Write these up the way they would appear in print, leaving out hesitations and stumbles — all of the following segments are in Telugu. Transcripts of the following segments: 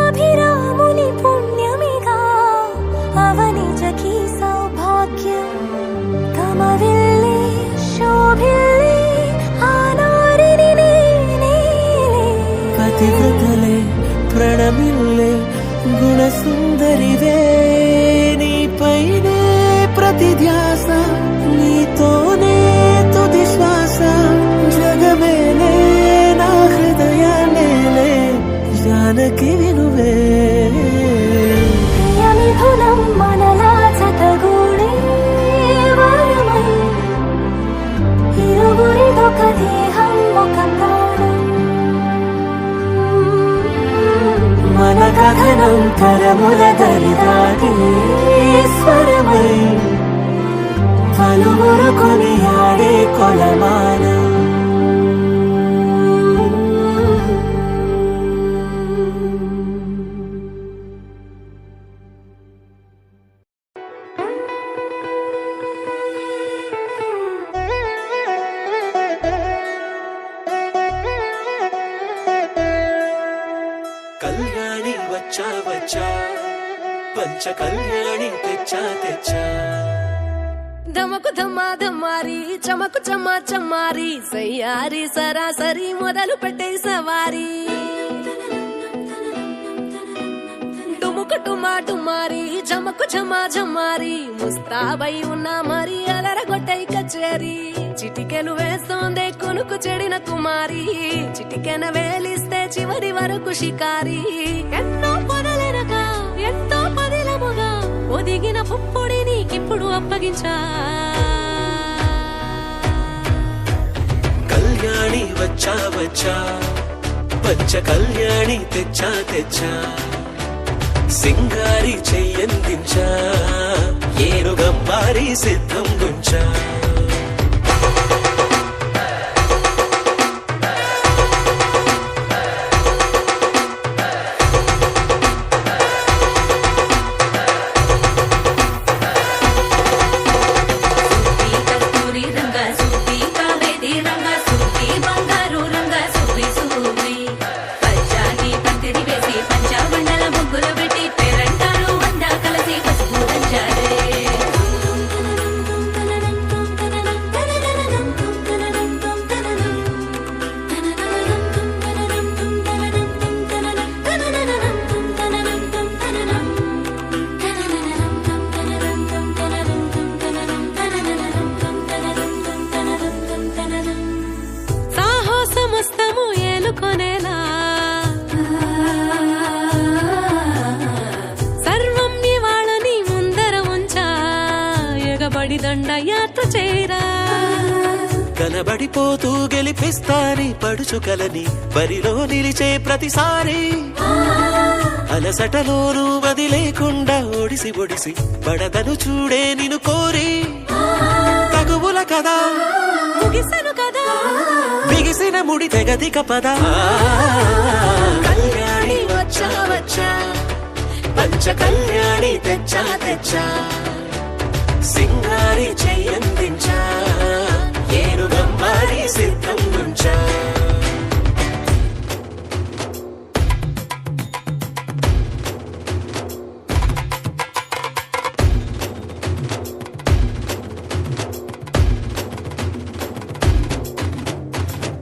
అభిరాముని పుణ్యమిగా అవనిజకి సౌభాగ్యం తమవిల్లే శోభిల్లే ఆనారిని నేనేలే పతివ్రతలే ప్రణమిల్లే గుణసుందరివే నీపైనే ప్రతి ధ్యాస నీతోనే తుది శ్వాస జగమేలే నా హృదయాలేలే జానకి వినువే ప్రియమిథునం మనలా జతగూడే వరమై ఇరువురిదొక దేహం ఒక ప్రాణం మన కథనం తరముల దరిదాటి స్వరమై పలువురు కొనియాడే కొలమానం కళ్యాణి వచ్చా వచ్చా పంచ కళ్యాణి తెచ్చా తెచ్చా ధమకు ధమ్మా ధమ్మారి చమకు చమ్మా చమ్మారి సయ్యారి సరాసరి మొదలు పెట్టే సవారి డుముకు టుమా టుమారి చమకు చమ్మా చమ్మారి ముస్తాబై ఉన్నా మరి అలరగొట్టై కచేరి చిటికెలు వేస్తోందే కొనుకు చెడిన కుమారి చిటికెన వేలిస్తే చివరి వరకు షికారి ఎన్నో పొదలెనగా ఎంతో పదిలముగా ఒదిగిన పుప్పుడి నీకిప్పుడు అప్పగించా కళ్యాణి వచ్చా వచ్చా పంచ కళ్యాణి తెచ్చా తెచ్చా సింగారి చెయ్యందించా ఏనుగంబారి సిద్ధం గుంచా దండయాత్ర చేరా కనబడిపోతూ గెలిపిస్తాని పడుచుకలని బరిలో నిలిచే ప్రతిసారి అలసటలోనూ వదిలేకుండా ఒడిసి ఒడిసి పడదను చూడే నిన్ను కోరి తగువుల కదా ముగిసను కదా బిగిసిన ముడి తెగదిక పద కళ్యాణి వచ్చా వచ్చా పంచ కళ్యాణి తెచ్చా తెచ్చా సింగారి చెయ్యందించా ఏనుగంబారి సిద్ధం గుంచా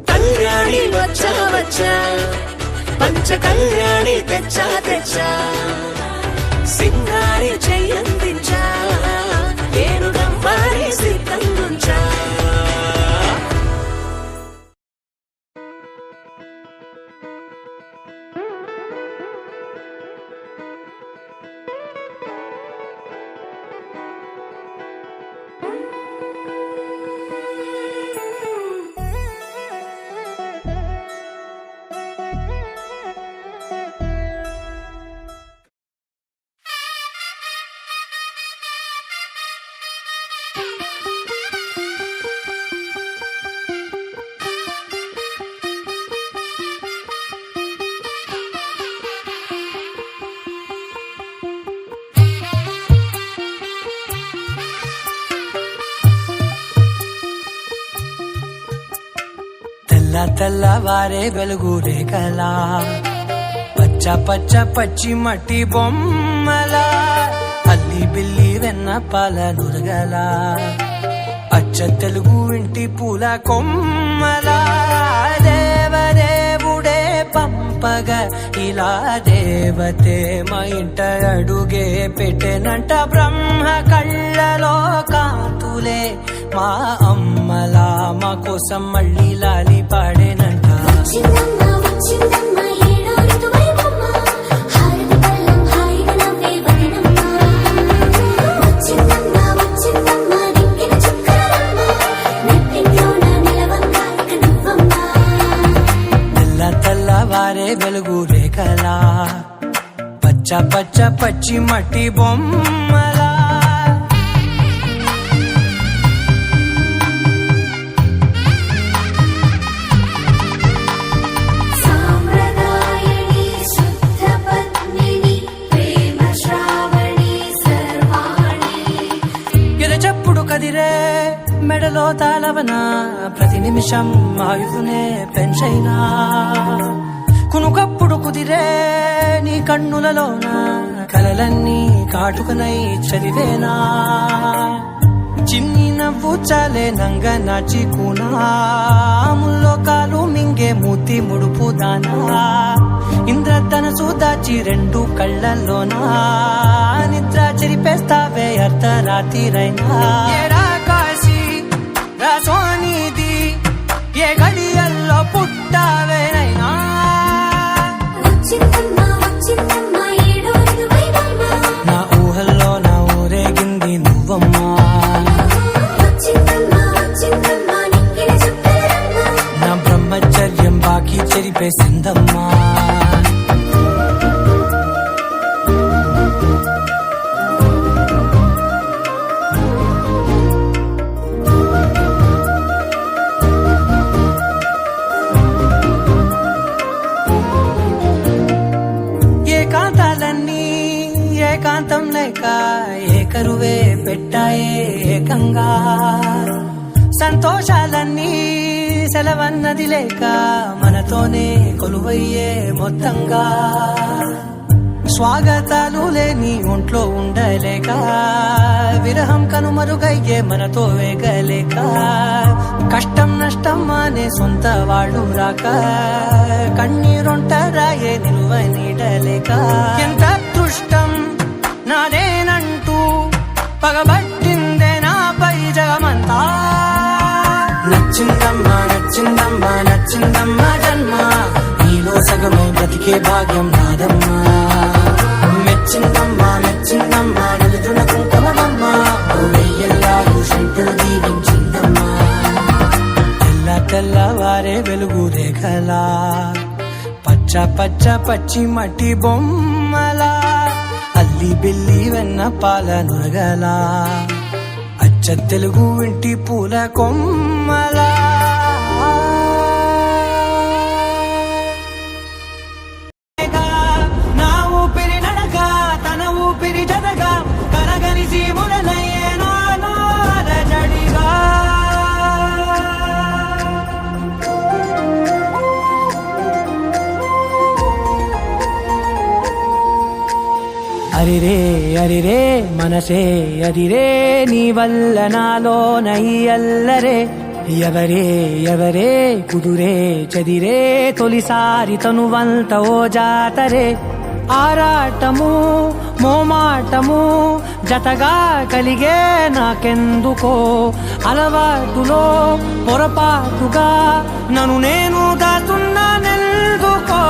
కళ్యాణి వచ్చా వచ్చా పంచ కళ్యాణి తెచ్చా తెచ్చా సింగారి చెయ్యందించా ఏనుగంబారి సిద్ధం గుంచా తెల్లవారే వెలుగు రేఖలా పచ్చ పచ్చ పచ్చి మట్టి బొమ్మల అల్లి బిల్లి వెన్న పాల నురగల అచ్చ తెలుగు ఇంటి పూల కొమ్మల దేవదేవుడే పంపగ ఇలా దేవతే మా ఇంట అడుగే పెట్టెనంట బ్రహ్మ కళ్ళలో కాంతులే మా అమ్మలా మా కోసం మళ్ళీ లాలి పాడేనంట వచ్చిందమ్మ వచ్చిందమ్మ ఏడో ఋతువైవమ్మ హారతి పళ్ళం హాయిగా నవ్వే వదనమ్మ వచ్చిందమ్మ వచ్చిందమ్మ దిక్కిన చుక్కలమ్మ నెట్టింట్లోన నిలవంగా ఇక నువ్వమ్మ తెల్ల తెల్లవారే వెలుగు రేఖలా పచ్చ పచ్చ పచ్చి మట్టి బొమ్మలా సాంప్రదాయని శుద్ధ పద్మిని ప్రేమ శ్రావణి సర్వాణి ఎరచప్పుడు కదిరే మెడలో తాళవన ప్రతి నిమిషం ఆయుధునే పెంచైనా కునుకప్పుడు కుదిరే నీ కన్నులలోన కలలన్నీ కాటుకనై చదివేనా చిన్ని నవ్వు చాలే నంగ నాచి కూనాముల్లో కాలు మింగే మూతి ముడుపు దానా ఇంద్రధనసు దాచి రెండు కళ్ళల్లోనా నిద్ర చెరిపేస్తావే అర్ధరాత్రిరైనా ఏడా కాశీ రాసోనిది ఏ గడియల్లో పుట్టావేనైనా వచ్చిందమ్మ వచ్చిందమ్మ ఏడో ఋతువైవమ్మ నా ఊహల్లో నా ఊరేగింది నువ్వమ్మా వచ్చిందమ్మ వచ్చిందమ్మ నిక్కిన చుక్కలమ్మ నా బ్రహ్మచర్యం బాకీ చెరిపేసిందమ్మా ఏకాంతాలన్నీ ఏకాంతం లేక ఏకరువే పెట్టాయే ఏకంగా సంతోషాలన్నీ సెలవన్నది లేక మనతోనే కొలువయ్యే మొత్తంగా స్వాగతాలు లేని ఒంట్లో ఉండలేక విరహం కనుమరుగయ్యే మనతో వేగలేక కష్టం నష్టం అనే సొంత వాళ్ళు రాక కన్నీరొంటరాయే నిలువ నీడలేక ఎంత అదృష్టం నాదేనంటూ పగబట్టిందే నాపై జగమంతా నచ్చిందమ్మా నచ్చిందమ్మా నచ్చిందమ్మా జన్మ నీలో సగమై బ్రతికే భాగ్యం నాదమ్మా మెచ్చిందమ్మా మెచ్చిందమ్మా నలుదున కుంకుమమ్మా వెయ్యల్లాలు శంకరు దీవించిందమ్మా తెల్ల తెల్లవారే వెలుగు రేఖలా పచ్చ పచ్చ పచ్చి మట్టి బొమ్మలా అల్లి బిల్లి వెన్న పాల నురగలా అచ్చ తెలుగు ఇంటి పూల కొమ్మలా నా ఊపిరి నడగా తన ఊపిరి జతగా కరగలిసి మొదలయ్యే నాద జడిగా అరిరే అరిరే మనసే అరిరే నీ వల్ల నాలో నయ్యల్లరే ఎవరే ఎవరే కుదురే చదిరే తొలిసారి తనువంత ఓ జాతరే ఆరాటము మోమాటము జతగా కలిగే నాకెందుకో అలవాటులో పొరపాటుగా నన్ను నేను దాటున్నానెందుకో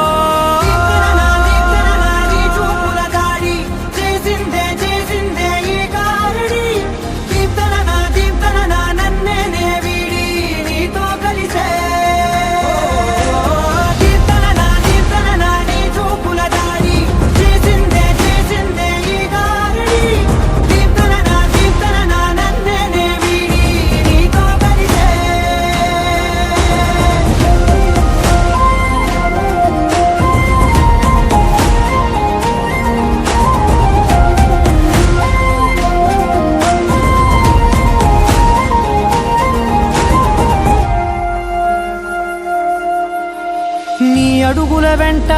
వెంట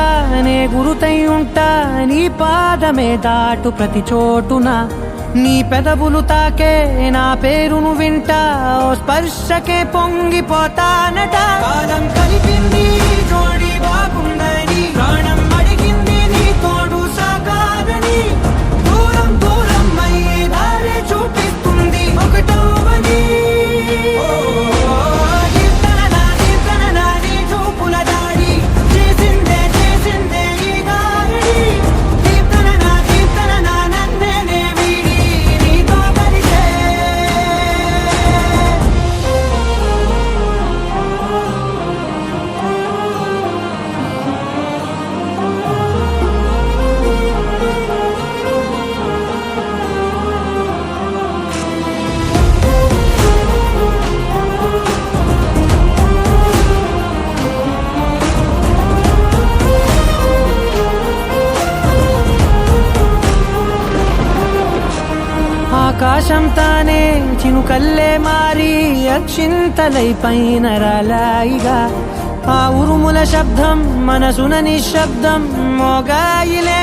నే గురుతై ఉంటా, నీ పాదమే దాటు ప్రతి చోటున, నీ పెదవులు తాకే నా పేరును వింటా, ఓ స్పర్శకే పొంగిపోతానట. కాలం కలిపింది జోడి బాగుందని, ప్రాణం అడిగింది నీ తోడు సాగాలని, దూరం దూరం అయ్యే దారి చూపిస్తుంది ఒకటవని. నీ చూపుల దాడి చేసిందే చేసిందే ఈ దారి, దీప్తన నన్నే వీడి నీతో కలిసే. ఆకాశం తానే చినుకల్లే మారి అక్షింతలై పైన రాలాయిగా, ఆ ఉరుముల శబ్దం మనసున నిశ్శబ్దం మోగాయిలే